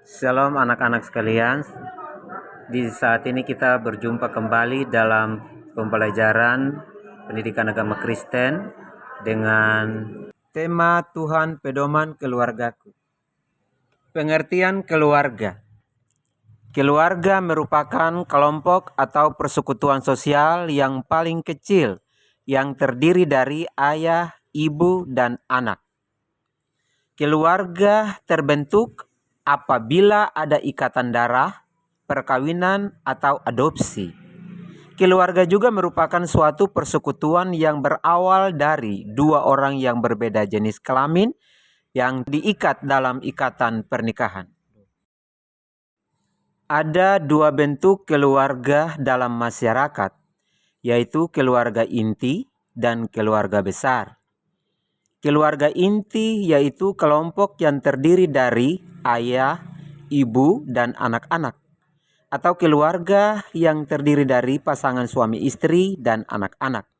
Shalom anak-anak sekalian. Di saat ini kita berjumpa kembali dalam pembelajaran pendidikan agama Kristen dengan tema Tuhan Pedoman Keluargaku. Pengertian keluarga. Keluarga merupakan kelompok atau persekutuan sosial yang paling kecil yang terdiri dari ayah, ibu, dan anak. Keluarga terbentuk apabila ada ikatan darah, perkawinan, atau adopsi. Keluarga juga merupakan suatu persekutuan yang berawal dari dua orang yang berbeda jenis kelamin yang diikat dalam ikatan pernikahan. Ada dua bentuk keluarga dalam masyarakat, yaitu keluarga inti dan keluarga besar. Keluarga inti yaitu kelompok yang terdiri dari ayah, ibu, dan anak-anak. Atau keluarga yang terdiri dari pasangan suami istri dan anak-anak.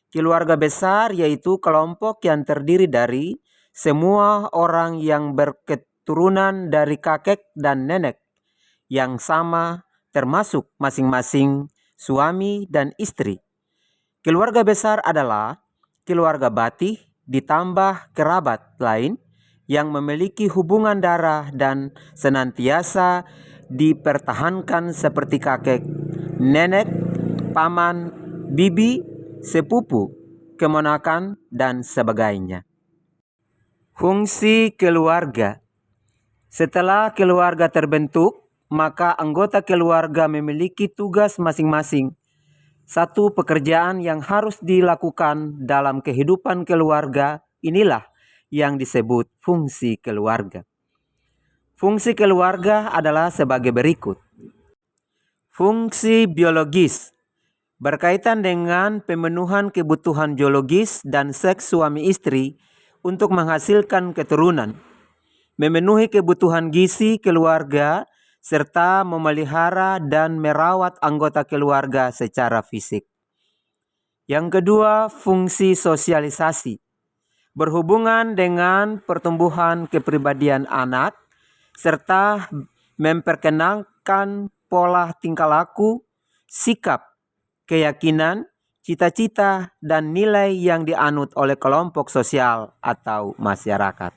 Keluarga besar yaitu kelompok yang terdiri dari semua orang yang berketurunan dari kakek dan nenek yang sama, termasuk masing-masing suami dan istri. Keluarga besar adalah keluarga batih ditambah kerabat lain yang memiliki hubungan darah dan senantiasa dipertahankan seperti kakek, nenek, paman, bibi, sepupu, keponakan, dan sebagainya. Fungsi keluarga. Setelah keluarga terbentuk, maka anggota keluarga memiliki tugas masing-masing. Satu pekerjaan yang harus dilakukan dalam kehidupan keluarga inilah yang disebut fungsi keluarga. Fungsi keluarga adalah sebagai berikut. Fungsi biologis berkaitan dengan pemenuhan kebutuhan biologis dan seks suami istri untuk menghasilkan keturunan, memenuhi kebutuhan gizi keluarga, serta memelihara dan merawat anggota keluarga secara fisik. Yang kedua, fungsi sosialisasi. Berhubungan dengan pertumbuhan kepribadian anak, serta memperkenalkan pola tingkah laku, sikap, keyakinan, cita-cita, dan nilai yang dianut oleh kelompok sosial atau masyarakat.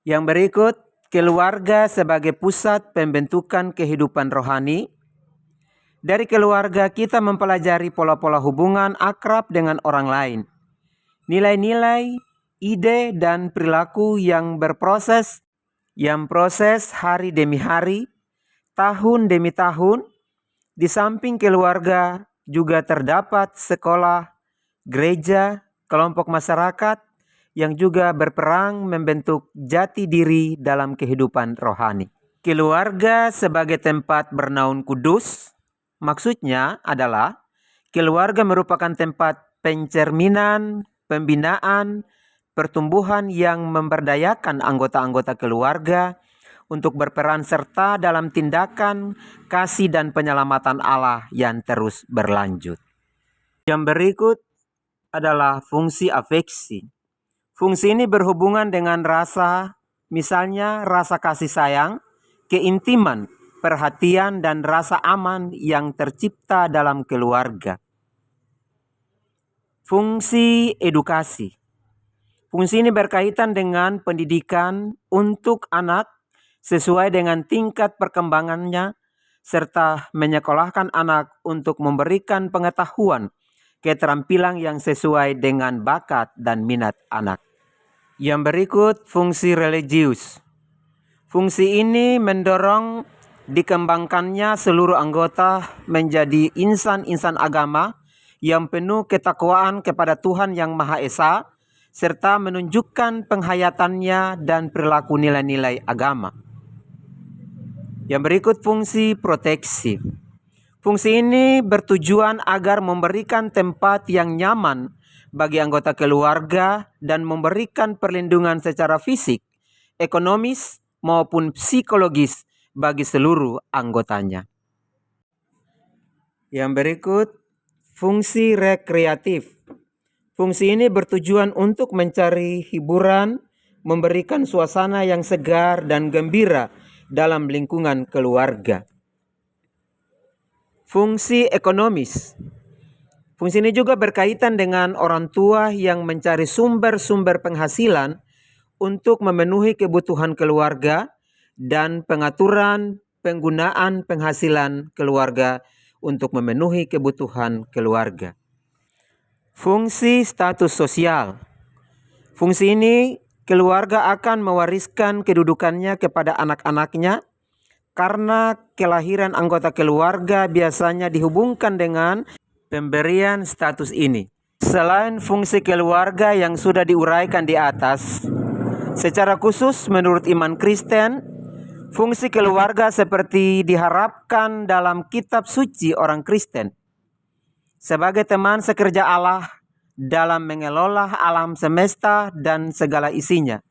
Yang berikut, keluarga sebagai pusat pembentukan kehidupan rohani. Dari keluarga kita mempelajari pola-pola hubungan akrab dengan orang lain. Nilai-nilai, ide, dan perilaku yang berproses, hari demi hari, tahun demi tahun. Di samping keluarga juga terdapat sekolah, gereja, kelompok masyarakat, yang juga berperan membentuk jati diri dalam kehidupan rohani. Keluarga sebagai tempat bernaung kudus, maksudnya adalah keluarga merupakan tempat pencerminan, pembinaan, pertumbuhan yang memberdayakan anggota-anggota keluarga untuk berperan serta dalam tindakan kasih dan penyelamatan Allah yang terus berlanjut. Yang berikut adalah fungsi afeksi. Fungsi ini berhubungan dengan rasa, misalnya rasa kasih sayang, keintiman, perhatian, dan rasa aman yang tercipta dalam keluarga. Fungsi edukasi. Fungsi ini berkaitan dengan pendidikan untuk anak sesuai dengan tingkat perkembangannya, serta menyekolahkan anak untuk memberikan pengetahuan, keterampilan yang sesuai dengan bakat dan minat anak. Yang berikut, fungsi religius. Fungsi ini mendorong dikembangkannya seluruh anggota menjadi insan-insan agama yang penuh ketakwaan kepada Tuhan Yang Maha Esa, serta menunjukkan penghayatannya dan perilaku nilai-nilai agama. Yang berikut, fungsi proteksi. Fungsi ini bertujuan agar memberikan tempat yang nyaman bagi anggota keluarga dan memberikan perlindungan secara fisik, ekonomis, maupun psikologis bagi seluruh anggotanya. Yang berikut, fungsi rekreatif. Fungsi ini bertujuan untuk mencari hiburan, memberikan suasana yang segar dan gembira dalam lingkungan keluarga. Fungsi ekonomis. Fungsi ini juga berkaitan dengan orang tua yang mencari sumber-sumber penghasilan untuk memenuhi kebutuhan keluarga dan pengaturan penggunaan penghasilan keluarga untuk memenuhi kebutuhan keluarga. Fungsi status sosial. Fungsi ini keluarga akan mewariskan kedudukannya kepada anak-anaknya karena kelahiran anggota keluarga biasanya dihubungkan dengan pemberian status ini. Selain fungsi keluarga yang sudah diuraikan di atas, secara khusus menurut iman Kristen, fungsi keluarga seperti diharapkan dalam kitab suci orang Kristen sebagai teman sekerja Allah dalam mengelola alam semesta dan segala isinya.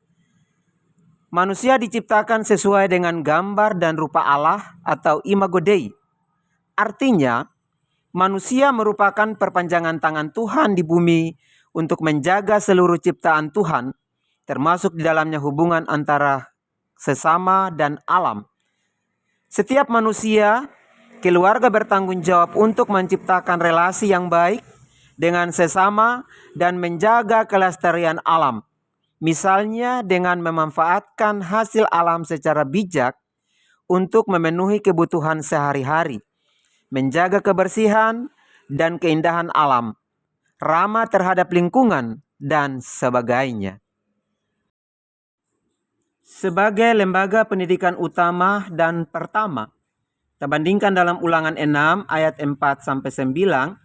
Manusia diciptakan sesuai dengan gambar dan rupa Allah atau imago Dei. Artinya, manusia merupakan perpanjangan tangan Tuhan di bumi untuk menjaga seluruh ciptaan Tuhan, termasuk di dalamnya hubungan antara sesama dan alam. Setiap manusia, keluarga bertanggung jawab untuk menciptakan relasi yang baik dengan sesama dan menjaga kelestarian alam. Misalnya dengan memanfaatkan hasil alam secara bijak untuk memenuhi kebutuhan sehari-hari, menjaga kebersihan dan keindahan alam, ramah terhadap lingkungan, dan sebagainya. Sebagai lembaga pendidikan utama dan pertama, kita bandingkan dalam Ulangan 6 ayat 4-9,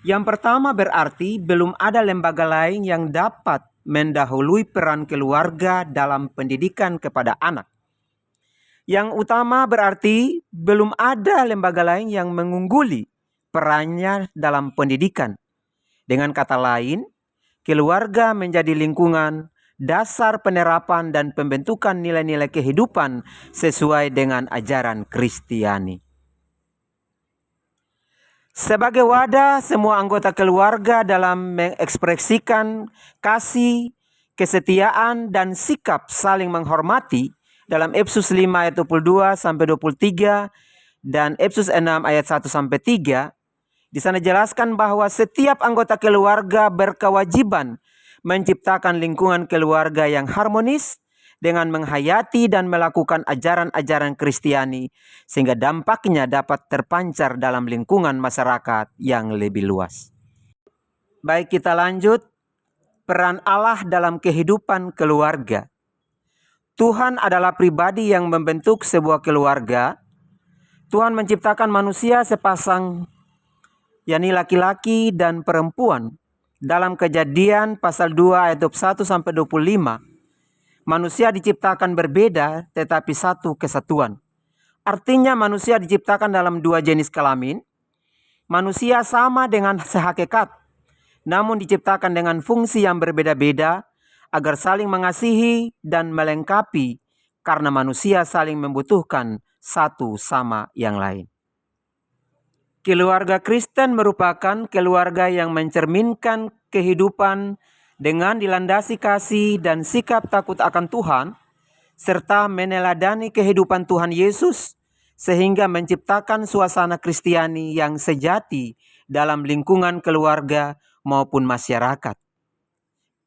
yang pertama berarti belum ada lembaga lain yang dapat mendahului peran keluarga dalam pendidikan kepada anak. Yang utama berarti belum ada lembaga lain yang mengungguli perannya dalam pendidikan. Dengan kata lain, keluarga menjadi lingkungan dasar penerapan dan pembentukan nilai-nilai kehidupan sesuai dengan ajaran Kristiani. Sebagai wadah semua anggota keluarga dalam mengekspresikan kasih, kesetiaan, dan sikap saling menghormati dalam Efesus 5 ayat 22-23 dan Efesus 6 ayat 1-3, di sana jelaskan bahwa setiap anggota keluarga berkewajiban menciptakan lingkungan keluarga yang harmonis dengan menghayati dan melakukan ajaran-ajaran Kristiani sehingga dampaknya dapat terpancar dalam lingkungan masyarakat yang lebih luas. Baik, kita lanjut. Peran Allah dalam kehidupan keluarga. Tuhan adalah pribadi yang membentuk sebuah keluarga. Tuhan menciptakan manusia sepasang, yakni laki-laki dan perempuan. Dalam Kejadian pasal 2 ayat 21-25, manusia diciptakan berbeda tetapi satu kesatuan. Artinya manusia diciptakan dalam dua jenis kelamin. Manusia sama dengan sehakikat, namun diciptakan dengan fungsi yang berbeda-beda agar saling mengasihi dan melengkapi karena manusia saling membutuhkan satu sama yang lain. Keluarga Kristen merupakan keluarga yang mencerminkan kehidupan dengan dilandasi kasih dan sikap takut akan Tuhan, serta meneladani kehidupan Tuhan Yesus, sehingga menciptakan suasana Kristiani yang sejati dalam lingkungan keluarga maupun masyarakat.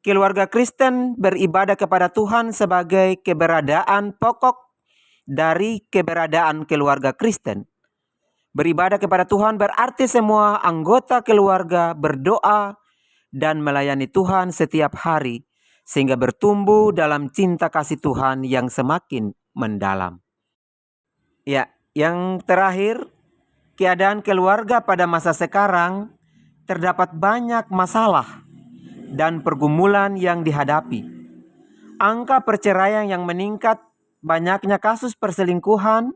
Keluarga Kristen beribadah kepada Tuhan sebagai keberadaan pokok dari keberadaan keluarga Kristen. Beribadah kepada Tuhan berarti semua anggota keluarga berdoa dan melayani Tuhan setiap hari sehingga bertumbuh dalam cinta kasih Tuhan yang semakin mendalam. Ya, yang terakhir, keadaan keluarga pada masa sekarang terdapat banyak masalah dan pergumulan yang dihadapi. Angka perceraian yang meningkat, banyaknya kasus perselingkuhan,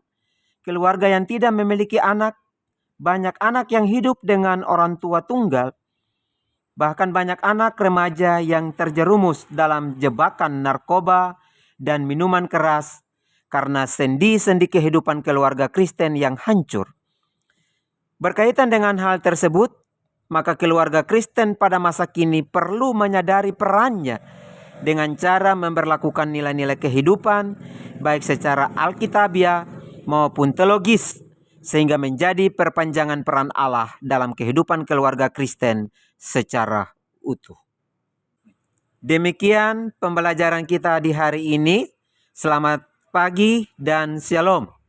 keluarga yang tidak memiliki anak, banyak anak yang hidup dengan orang tua tunggal, bahkan banyak anak remaja yang terjerumus dalam jebakan narkoba dan minuman keras karena sendi-sendi kehidupan keluarga Kristen yang hancur. Berkaitan dengan hal tersebut, maka keluarga Kristen pada masa kini perlu menyadari perannya dengan cara memperlakukan nilai-nilai kehidupan baik secara alkitabiah maupun teologis, sehingga menjadi perpanjangan peran Allah dalam kehidupan keluarga Kristen secara utuh. Demikian pembelajaran kita di hari ini. Selamat pagi dan shalom.